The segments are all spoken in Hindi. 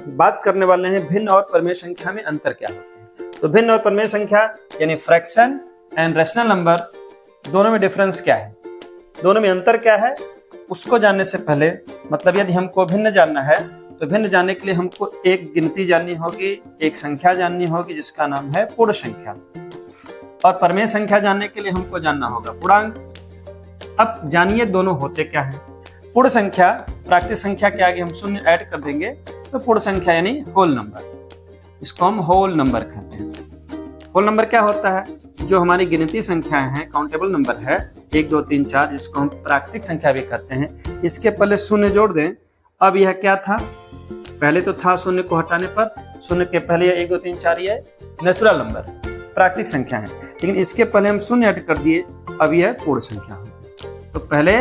बात करने वाले हैं भिन्न और परिमेय संख्या में अंतर क्या होते हैं। तो भिन्न और परिमेय संख्या यानी फ्रैक्शन एंड रैशनल नंबर, दोनों में डिफरेंस क्या है, दोनों में अंतर क्या है, उसको जानने से पहले मतलब यदि हमको भिन्न जानना है तो भिन्न जानने के लिए हमको एक गिनती जाननी होगी, एक संख्या जाननी होगी जिसका नाम है पूर्ण संख्या, और परिमेय संख्या जानने के लिए हमको जानना होगा पूर्णांक। अब जानिए दोनों होते क्या हैं। पूर्ण संख्या प्राकृतिक संख्या के आगे हम शून्य ऐड कर देंगे तो पूर्ण संख्या यानी होल नंबर, इसको हम होल नंबर कहते हैं। होल नंबर क्या होता है, जो हमारी गिनती संख्याएं हैं, काउंटेबल नंबर है 1 2 3 4, जिसको हम प्राकृतिक संख्या भी कहते हैं, इसके पहले शून्य जोड़ दें। अब यह क्या था, पहले तो था शून्य को हटाने पर, शून्य के पहले 1 2 3 4 ये नेचुरल नंबर प्राकृतिक संख्या है, लेकिन इसके पहले हम शून्य ऐड कर दिए, अब यह पूर्ण संख्या होगी। तो पहले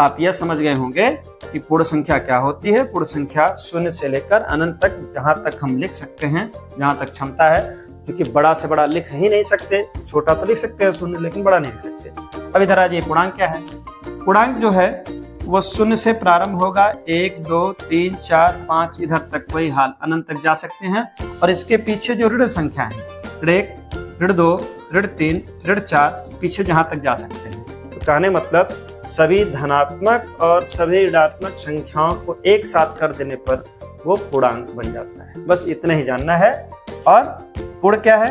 आप यह समझ गए होंगे कि पूर्ण संख्या क्या होती है। पूर्ण संख्या शून्य से लेकर अनंत तक, जहां तक हम लिख सकते हैं, जहां तक क्षमता है, क्योंकि बड़ा से बड़ा लिख ही नहीं सकते, छोटा तो लिख सकते हैं शून्य, लेकिन बड़ा नहीं लिख सकते। अब इधर आज ये पूर्णांक क्या है, पूर्णांक जो है वो शून्य से प्रारंभ होगा, 1 2 3 4 5 इधर तक, वही हाल अनंत तक जा सकते हैं। और इसके पीछे जो ऋण संख्या है, ऋण 1 ऋण 2 ऋण 3 ऋण 4, पीछे जहां तक जा सकते हैं। तो कहने मतलब सभी धनात्मक और सभी ऋणात्मक संख्याओं को एक साथ कर देने पर वो पूर्णांक बन जाता है। बस इतना ही जानना है। और पूर्ण क्या है,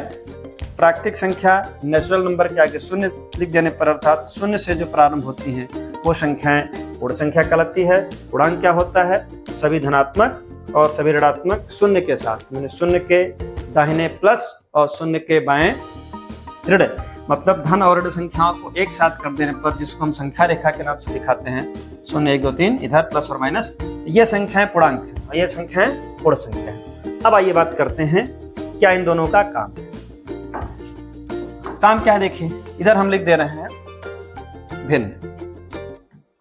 प्राकृतिक संख्या नेचुरल नंबर के आगे शून्य लिख देने पर, अर्थात शून्य से जो प्रारंभ होती हैं वो संख्याएं पूर्ण संख्या कहलाती है। पूर्णांक क्या होता है, सभी धनात्मक और सभी ऋणात्मक शून्य के साथ, यानी शून्य के दाहिने प्लस और शून्य के बाएं ऋण, मतलब धन और ऋण संख्याओं को एक साथ कर देने पर, जिसको हम संख्या रेखा के नाम से दिखाते हैं, 0 1 2 3 इधर प्लस और माइनस, ये संख्याएं पूर्णांक है और ये संख्याएं पूर्ण संख्या है। अब आइए बात करते हैं क्या इन दोनों का काम है। काम क्या है देखिए, इधर हम लिख दे रहे हैं भिन्न,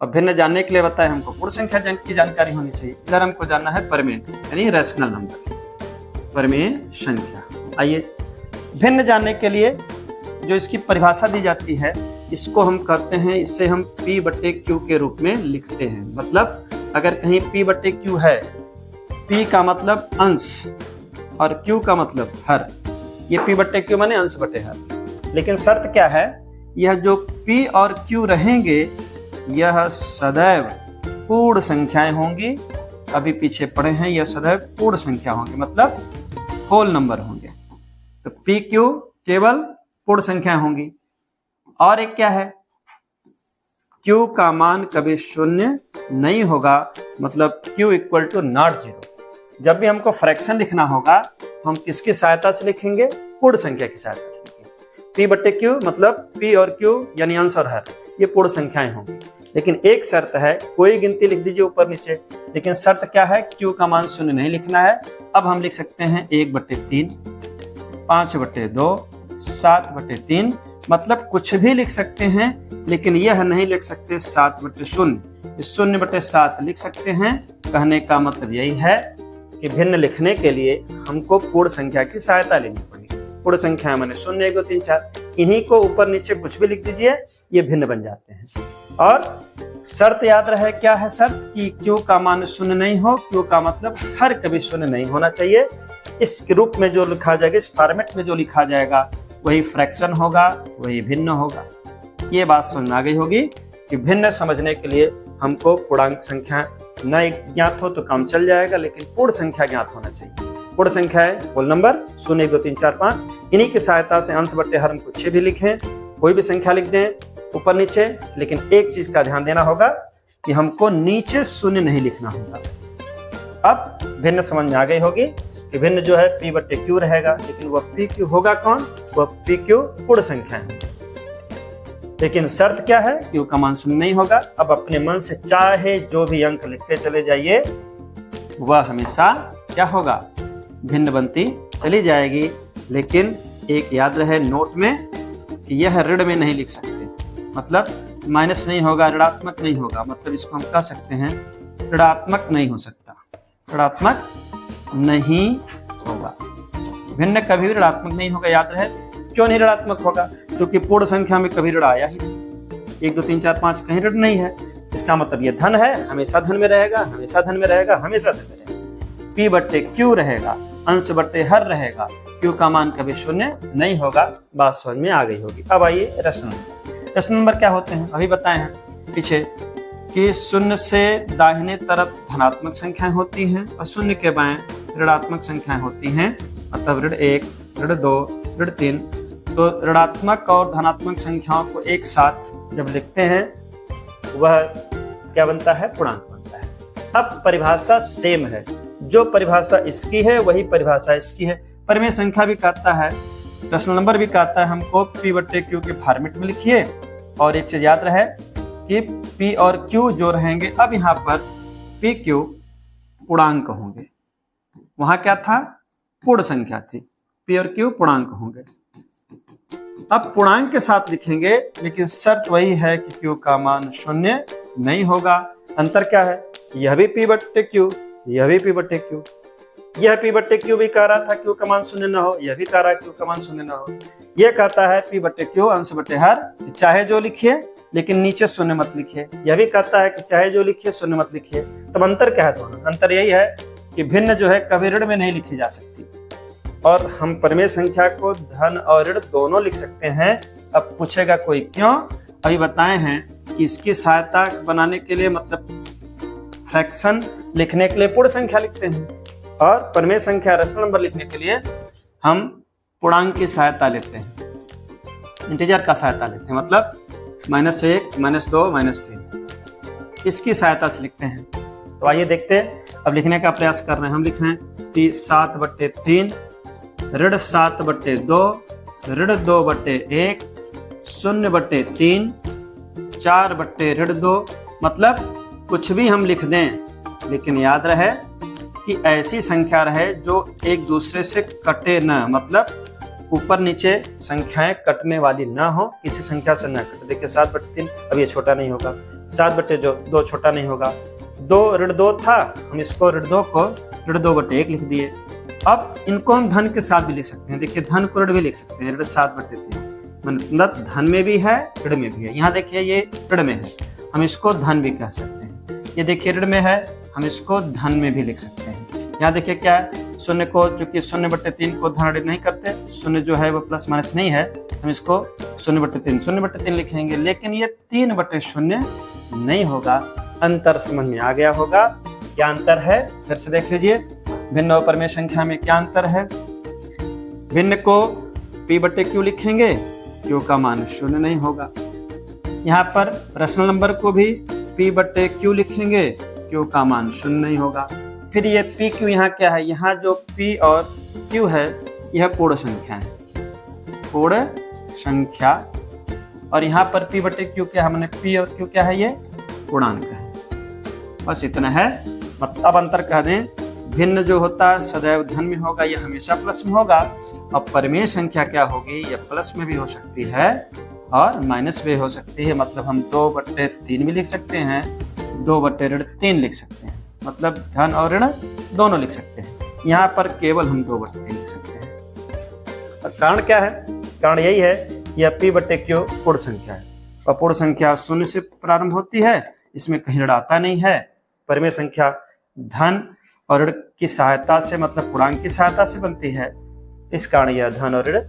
और भिन्न जानने के लिए बताया हमको पूर्ण संख्या की जानकारी होनी चाहिए। इधर हमको जानना है परिमेय यानी रैशनल नंबर, परिमेय संख्या। आइए भिन्न जानने के लिए जो इसकी परिभाषा दी जाती है, इसको हम कहते हैं, इससे हम P/Q के रूप में लिखते हैं। मतलब अगर कहीं P/Q है, P का मतलब अंश और Q का मतलब हर, ये P/Q माने अंश बटे हर। लेकिन शर्त क्या है, यह जो P और Q रहेंगे यह सदैव पूर्ण संख्याएं होंगी। अभी पीछे पढ़े हैं, यह सदैव पूर्ण संख्या होंगे, मतलब होल नंबर होंगे। तो PQ केवल पूर्ण संख्या होंगी। और एक क्या है, Q का मान कभी शून्य नहीं होगा, मतलब Q = नॉट 0। जब भी हमको फ्रैक्शन लिखना होगा तो हम किसकी सहायता से लिखेंगे, पूर्ण संख्या की सहायता से लिखेंगे। P/Q मतलब P और Q यानी अंश और हर, ये पूर्ण संख्याएं होंगी। लेकिन एक शर्त है, कोई गिनती लिख दीजिए ऊपर नीचे, लेकिन शर्त क्या है, Q का मान शून्य नहीं लिखना है। अब हम लिख सकते हैं 1/3 5/2 7/3, मतलब कुछ भी लिख सकते हैं, लेकिन यह नहीं लिख सकते 7/0, 0/7 लिख सकते हैं। कहने का मतलब यही है कि भिन्न लिखने के लिए हमको पूर्ण संख्या की सहायता लेनी पड़ेगी। पूर्ण संख्या माने 0 1 2 3 4, इन्हीं को ऊपर नीचे कुछ भी लिख दीजिए, ये भिन्न बन जाते हैं। और शर्त याद रहे, क्या है शर्त, कि Q का मान शून्य नहीं हो। Q का मतलब हर कभी शून्य नहीं होना चाहिए। इस रूप में जो लिखा जाएगा, इस फॉर्मेट में जो लिखा जाएगा, वही फ्रैक्शन होगा, वही भिन्न होगा। ये बात समझ में आ गई होगी कि भिन्न समझने के लिए हमको पूर्णांक संख्या न ज्ञात हो तो काम चल जाएगा, लेकिन पूर्ण संख्या ज्ञात होना चाहिए। पूर्ण संख्या है होल नंबर 0 1 2 3 4 5, इन्हीं की सहायता से अंश बटे हर हम कुछ भी लिखें, कोई भी संख्या लिख दें ऊपर नीचे। लेकिन एक चीज का ध्यान देना होगा कि हमको नीचे शून्य नहीं लिखना होगा। अब भिन्न समझ में आ गई होगी कि भिन्न जो है P/Q रहेगा, लेकिन वह PQ होगा कौन, वह PQ पूर्ण संख्या है। लेकिन शर्त क्या है, Q का मान शून्य नहीं होगा। अब अपने मन से चाहे जो भी अंक लिखते चले जाइए, वह हमेशा क्या होगा, भिन्न बनती चली जाएगी। लेकिन एक याद रहे नोट में कि यह ऋण में नहीं लिख सकते, मतलब माइनस नहीं होगा, ऋणात्मक नहीं होगा, मतलब इसको हम कह सकते हैं ऋणात्मक नहीं हो सकता, ऋणात्मक नहीं होगा। भिन्न कभी भी ऋणात्मक नहीं होगा, याद रहे। क्यों नहीं ऋणात्मक होगा, क्योंकि पूर्ण संख्या में कभी ऋण आया ही नहीं। 1 2 3 4 5 कहीं ऋण नहीं है, इसका मतलब ये धन है, हमेशा धन में रहेगा, हमेशा धन में रहेगा, हमेशा धन में रहेगा। p बट्टे q रहेगा, अंश बट्टे हर रहेगा, q का मान कभी शून्य नहीं होगा। बात समझ में आ गई होगी। अब आइए प्रश्न नंबर। प्रश्न नंबर क्या होते हैं अभी बताए हैं पीछे कि शून्य से दाहिने तरफ धनात्मक संख्याएं होती हैं और शून्य के बाएं ऋणात्मक संख्याएं होती हैं, मतलब ऋण 1, ऋण 2, ऋण 3। तो ऋणात्मक और धनात्मक संख्याओं को एक साथ जब लिखते हैं वह क्या बनता है, पूर्णांक बनता है। अब परिभाषा सेम है, जो परिभाषा इसकी है वही परिभाषा इसकी है। परिमेय संख्या भी कहता है, प्रश्न नंबर भी कहता है हमको p बट्टे q के फॉर्मेट में लिखिए। और एक चीज याद रहे कि p और q जो रहेंगे, अब यहाँ पर p q पूर्णांक होंगे, वहां क्या था, पूर्ण संख्या थी, p और q पूर्णांक होंगे। अब पूर्णांक के साथ लिखेंगे, लेकिन शर्त वही है कि q का मान शून्य नहीं होगा। अंतर क्या है, यह भी p बट्टे q, यह भी p बट्टे q। यह p बट्टे q भी कह रहा था q का मान शून्य न हो, यह भी कह रहा है q का मान शून्य न हो। यह कहता है p बट्टे q अंश बट्टे हर, चाहे जो लिखिए लेकिन नीचे शून्य मत लिखिए। यह भी कहता है कि चाहे जो लिखिए शून्य मत लिखिए। तब अंतर क्या है दोनों? अंतर यही है कि भिन्न जो है कभी ऋण में नहीं लिखी जा सकती, और हम परिमेय संख्या को धन और ऋण दोनों लिख सकते हैं। अब पूछेगा कोई क्यों, अभी बताए हैं कि इसकी सहायता बनाने के लिए, मतलब फ्रैक्शन लिखने के लिए पूर्ण संख्या लिखते हैं, और परिमेय संख्या रेशनल नंबर लिखने के लिए हम पूर्णांक की सहायता लेते हैं, इंटीजर का सहायता लेते हैं, मतलब -1, -2, -3 इसकी सहायता से लिखते हैं। तो आइए देखते हैं, अब लिखने का प्रयास कर रहे हैं। हम लिख रहे हैं कि 7/3 ऋण 7/2 ऋण 2/1 0/3 4/2। मतलब कुछ भी हम लिख दें, लेकिन याद रहे कि ऐसी संख्या रहे जो एक दूसरे से कटे न, मतलब ऊपर नीचे संख्याएं कटने वाली ना हो, किसी संख्या से ना कटे। देखिए 7/3, अब ये छोटा नहीं होगा, 7/2 छोटा नहीं होगा। 2 ऋण 2 था, हम इसको ऋण 2 को ऋण 2/1 लिख दिए। अब इनको हम धन के साथ भी लिख सकते हैं। देखिए धन को ऋण भी लिख सकते हैं, ऋण 7/3, मतलब धन में भी है ऋण में भी है। यहाँ देखिए ये ऋण में है, हम इसको धन भी कह सकते हैं। ये देखिए ऋण में है, हम इसको धन में भी लिख सकते हैं। यहाँ देखिए क्या है, शून्य को, चूंकि 0/3 को धन ऋण नहीं करते, शून्य जो है वो प्लस माइनस नहीं है, हम इसको 0/3 लिखेंगे। लेकिन ये 3/0 नहीं होगा। अंतर समझ में आ गया होगा। क्या अंतर है, फिर से देख लीजिए। भिन्न और परिमेय संख्या में क्या अंतर है। भिन्न को p बट्टे q लिखेंगे, q का मान शून्य नहीं होगा। यहाँ पर रेशनल नंबर को भी p बट्टे q लिखेंगे, q का मान शून्य नहीं होगा। फिर ये p q यहाँ क्या है, यहाँ जो p और q है यह पूर्ण संख्या है, पूर्ण संख्या। और यहाँ पर p बट्टे q क्या है, हमने p और q क्या है, ये पूर्णांक है। बस इतना है। अब अंतर कह दें, भिन्न जो होता है सदैव धन में होगा, यह हमेशा प्लस में होगा। और परिमेय संख्या क्या होगी, यह प्लस में भी हो सकती है और माइनस भी हो सकती है। मतलब हम 2/3 भी लिख सकते हैं, 2/3 लिख सकते हैं, मतलब धन और ऋण दोनों लिख सकते हैं। यहाँ पर केवल हम 2/3 लिख सकते हैं। और कारण क्या है, कारण यही है, यह p बट्टे q पूर्ण संख्या है, और पूर्ण संख्या शून्य से प्रारंभ होती है, इसमें कहीं ऋण आता नहीं है। परिमेय संख्या धन और ऋण की सहायता से, मतलब पूर्णांक की सहायता से बनती है, इस कारण यह धन और ऋण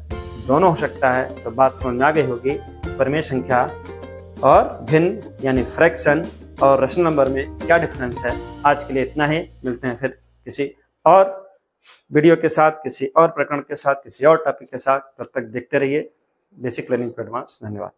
दोनों हो सकता है। तो बात समझ में आ गई होगी। परिमेय संख्या और भिन्न यानी फ्रैक्शन और रेशनल नंबर में क्या डिफरेंस है। आज के लिए इतना ही, मिलते हैं फिर किसी और वीडियो के साथ, किसी और प्रकरण के साथ, किसी और टॉपिक के साथ। तब तक देखते रहिए बेसिक लर्निंग फॉर एडवांस। धन्यवाद।